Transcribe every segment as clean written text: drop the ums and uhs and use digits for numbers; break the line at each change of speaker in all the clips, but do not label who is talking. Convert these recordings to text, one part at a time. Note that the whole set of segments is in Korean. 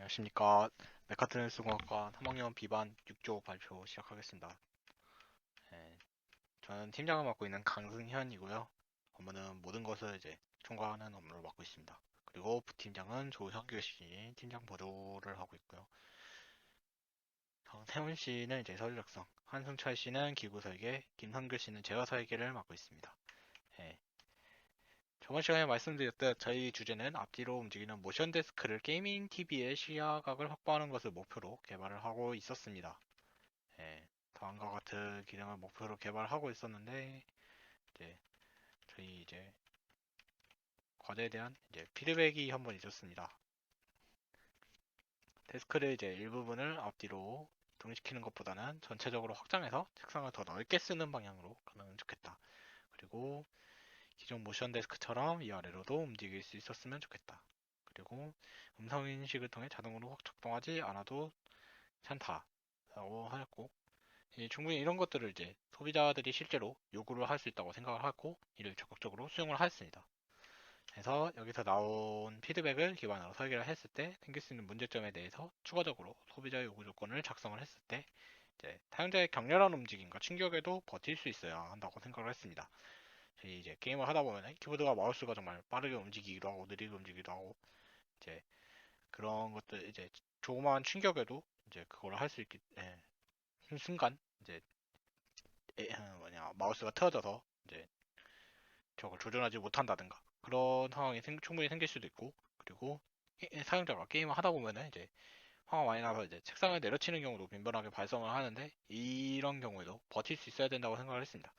안녕하십니까. 메카트론스공학과 3학년 비반 6조 발표 시작하겠습니다. 네, 저는 팀장을 맡고 있는 강승현이고요. 업무는 모든 것을 총괄하는 업무를 맡고 있습니다. 그리고 부팀장은 조형규 씨 팀장 보조를 하고 있고요. 정세훈 씨는 서류 작성, 한승철 씨는 기구 설계, 김성규 씨는 제어 설계를 맡고 있습니다. 네, 저번 시간에 말씀드렸듯 저희 주제는 앞뒤로 움직이는 모션 데스크를 게이밍 TV의 시야각을 확보하는 것을 목표로 개발을 하고 있었습니다. 예, 다음과 같은 기능을 목표로 개발하고 있었는데 이제 저희 과제에 대한 피드백이 한 번 있었습니다. 데스크를 일부분을 앞뒤로 이동시키는 것보다는 전체적으로 확장해서 책상을 더 넓게 쓰는 방향으로 가면 좋겠다. 그리고 기존 모션 데스크처럼 위아래로도 움직일 수 있었으면 좋겠다. 그리고 음성 인식을 통해 자동으로 확 작동하지 않아도 괜찮다라고 하였고, 충분히 이런 것들을 소비자들이 실제로 요구를 할 수 있다고 생각을 하고 이를 적극적으로 수용을 하였습니다. 그래서 여기서 나온 피드백을 기반으로 설계를 했을 때 생길 수 있는 문제점에 대해서 추가적으로 소비자 요구 조건을 작성을 했을 때 사용자의 격렬한 움직임과 충격에도 버틸 수 있어야 한다고 생각을 했습니다. 저희 게임을 하다 보면 키보드와 마우스가 정말 빠르게 움직이기도 하고 느리게 움직이기도 하고 이제 그런 것들 조그마한 충격에도 그걸 할 수 있기 순간 마우스가 틀어져서 저걸 조절하지 못한다든가 그런 상황이 충분히 생길 수도 있고, 그리고 사용자가 게임을 하다 보면은 화가 많이 나서 책상을 내려치는 경우도 빈번하게 발생을 하는데 이런 경우에도 버틸 수 있어야 된다고 생각을 했습니다.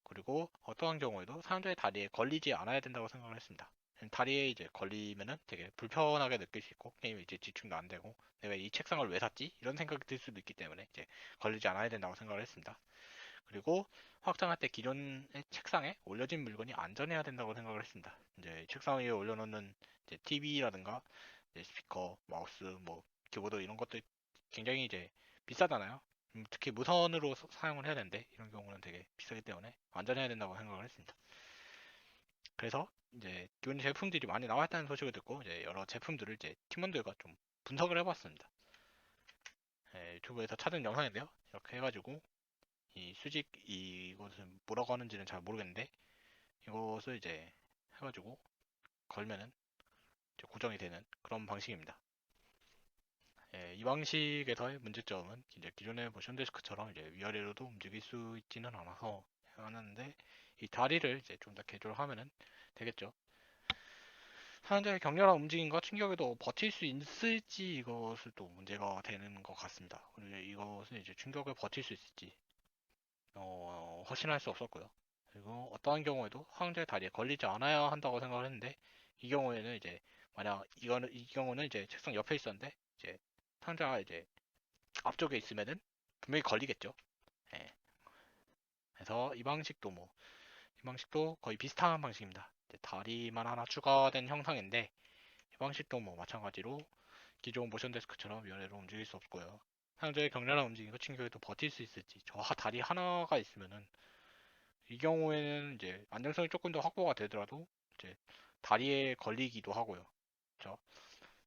그리고 어떠한 경우에도 사용자의 다리에 걸리지 않아야 된다고 생각을 했습니다. 다리에 걸리면은 되게 불편하게 느낄 수 있고 게임에 집중도 안 되고 내가 이 책상을 왜 샀지? 이런 생각이 들 수도 있기 때문에 걸리지 않아야 된다고 생각을 했습니다. 그리고 확장할 때 기존의 책상에 올려진 물건이 안전해야 된다고 생각을 했습니다. 책상 위에 올려놓는 TV라든가 스피커, 마우스, 뭐 키보드 이런 것들 굉장히 비싸잖아요. 특히 무선으로 사용을 해야 되는데 이런 경우는 되게 비싸기 때문에 안전해야 된다고 생각을 했습니다. 그래서 기존 제품들이 많이 나왔다는 소식을 듣고 여러 제품들을 팀원들과 좀 분석을 해봤습니다. 유튜브에서 찾은 영상인데요. 이렇게 해가지고 이 수직 이것은 뭐라고 하는지는 잘 모르겠는데 이것을 해가지고 걸면은 고정이 되는 그런 방식입니다. 이 방식에서의 문제점은 기존의 모션 데스크처럼 위아래로도 움직일 수 있지는 않아서 하는데 이 다리를 좀 더 개조하면은 되겠죠. 사용자의 격렬한 움직임과 충격에도 버틸 수 있을지 이것을 또 문제가 되는 것 같습니다. 그리고 이것은 충격을 버틸 수 있을지 확신할 수 없었고요. 그리고 어떠한 경우에도 사용자의 다리에 걸리지 않아야 한다고 생각을 했는데 이 경우에는 만약 이 경우는 책상 옆에 있었는데 사용자가 앞쪽에 있으면은 분명히 걸리겠죠. 예. 그래서 이 방식도 거의 비슷한 방식입니다. 다리만 하나 추가된 형상인데 이 방식도 마찬가지로 기존 모션 데스크처럼 위아래로 움직일 수 없고요. 사용자의 격렬한 움직임과 충격에도 버틸 수 있을지 저 다리 하나가 있으면은 이 경우에는 안정성이 조금 더 확보가 되더라도 이제 다리에 걸리기도 하고요. 그렇죠?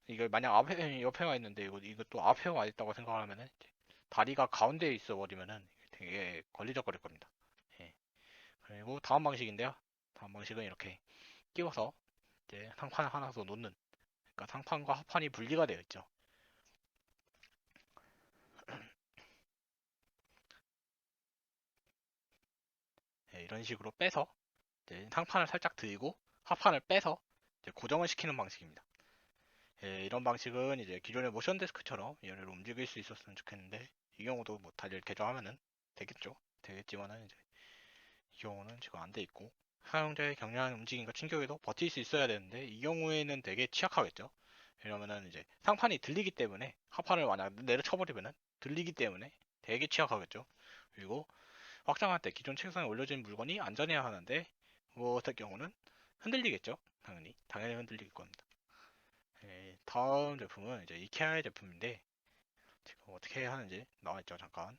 이거 만약 앞에 옆에가 있는데 이것도 앞에 와 있다고 생각하면은 다리가 가운데에 있어 버리면은 되게 걸리적거릴 겁니다. 예. 그리고 다음 방식인데요. 다음 방식은 이렇게 끼워서 상판을 하나 더 놓는, 그러니까 상판과 하판이 분리가 되어 있죠. 이런 식으로 빼서 상판을 살짝 들고 하판을 빼서 고정을 시키는 방식입니다. 이런 방식은 기존의 모션 데스크처럼 얘를 움직일 수 있었으면 좋겠는데 이 경우도 다리를 개조하면은 되겠죠. 되겠지만은 이 경우는 지금 안 돼 있고 사용자의 격렬한 움직임과 충격에도 버틸 수 있어야 되는데 이 경우에는 되게 취약하겠죠. 왜냐면은 상판이 들리기 때문에 하판을 만약 내려쳐버리면은 들리기 때문에 되게 취약하겠죠. 그리고 확장할 때 기존 책상에 올려진 물건이 안전해야 하는데 그것 같은 경우는 흔들리겠죠. 당연히 흔들릴 겁니다. 다음 제품은 이케아의 제품인데 지금 어떻게 하는지 나와있죠. 잠깐.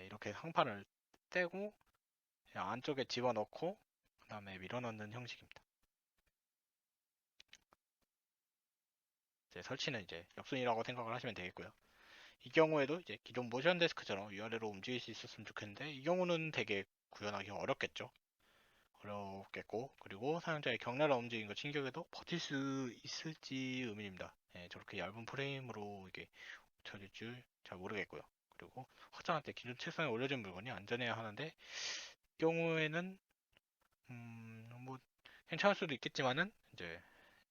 이렇게 상판을 떼고 그냥 안쪽에 집어넣고 그 다음에 밀어넣는 형식입니다. 이제 설치는 이제 옆순이라고 생각을 하시면 되겠고요. 이 경우에도 이제 기존 모션 데스크처럼 위아래로 움직일 수 있었으면 좋겠는데 이 경우는 되게 구현하기 어렵겠죠. 어렵겠고 그리고 사용자의 격렬한 움직임과 충격에도 버틸 수 있을지 의문입니다. 저렇게 얇은 프레임으로 이게 쳐질 줄 잘 모르겠고요. 그리고 확장할 때 기존 책상에 올려진 물건이 안전해야 하는데 이 경우에는 뭐 괜찮을 수도 있겠지만은 이제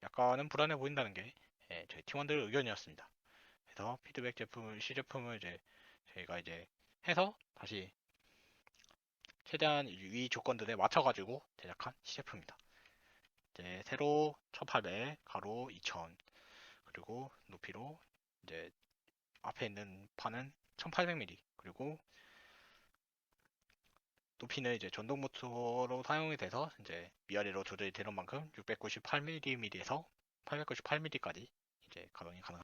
약간은 불안해 보인다는 게 저희 팀원들의 의견이었습니다. 그래서 피드백 제품을 시제품을 이제 저희가 이제 해서 다시 최대한 위 조건들에 맞춰가지고 제작한 시제품입니다. 이제 세로 1800, 가로 2000, 그리고 높이로 이제 앞에 있는 판은 1800mm, 그리고 높이는 이제 전동 모터로 사용이 돼서 이제 위아래로 조절이 되는 만큼 698mm에서 898mm까지 이제 가동이 가능합니다.